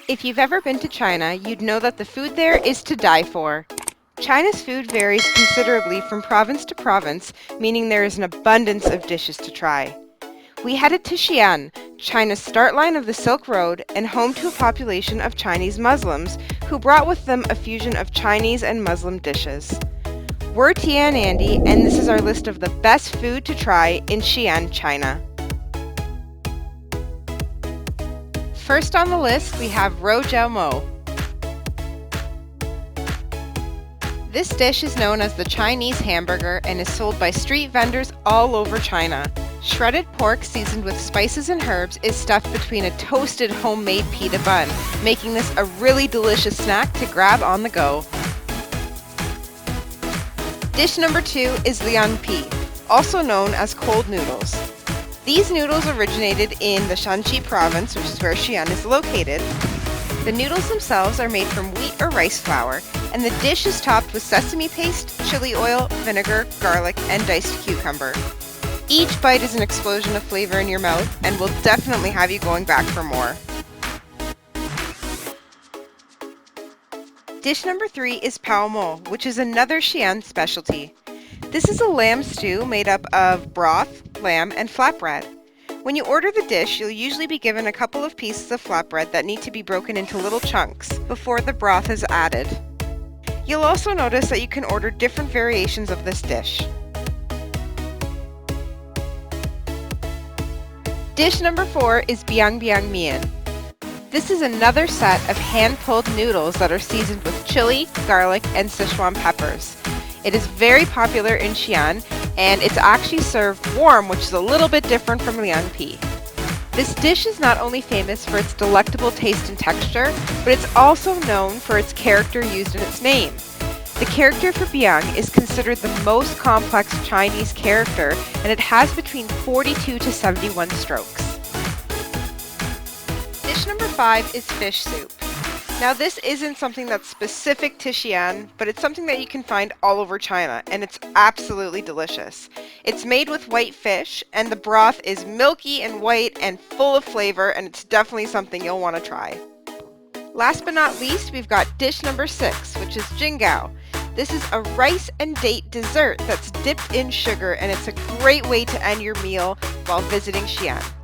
If you've ever been to China, you'd know that the food there is to die for. China's food varies considerably from province to province, meaning there is an abundance of dishes to try. We headed to Xi'an, China's start line of the Silk Road and home to a population of Chinese Muslims who brought with them a fusion of Chinese and Muslim dishes. We're Tia and Andy, and this is our list of the best food to try in Xi'an, China. First on the list, we have Roujiamo. This dish is known as the Chinese hamburger and is sold by street vendors all over China. Shredded pork seasoned with spices and herbs is stuffed between a toasted homemade pita bun, making this a really delicious snack to grab on the go. Dish number 2 is Liangpi, also known as cold noodles. These noodles originated in the Shanxi province, which is where Xi'an is located. The noodles themselves are made from wheat or rice flour, and the dish is topped with sesame paste, chili oil, vinegar, garlic, and diced cucumber. Each bite is an explosion of flavor in your mouth and will definitely have you going back for more. Dish number 3 is Pao Mole, which is another Xi'an specialty. This is a lamb stew made up of broth, lamb, and flatbread. When you order the dish, you'll usually be given a couple of pieces of flatbread that need to be broken into little chunks before the broth is added. You'll also notice that you can order different variations of this dish. Dish number 4 is Biang Biang Mian. This is another set of hand-pulled noodles that are seasoned with chili, garlic, and Sichuan peppers. It is very popular in Xi'an, and it's actually served warm, which is a little bit different from Liangpi. This dish is not only famous for its delectable taste and texture, but it's also known for its character used in its name. The character for Biang is considered the most complex Chinese character, and it has between 42 to 71 strokes. Dish number 5 is fish soup. Now this isn't something that's specific to Xi'an, but it's something that you can find all over China, and it's absolutely delicious. It's made with white fish, and the broth is milky and white and full of flavor, and it's definitely something you'll want to try. Last but not least, we've got dish number 6, which is Jianggao. This is a rice and date dessert that's dipped in sugar, and it's a great way to end your meal while visiting Xi'an.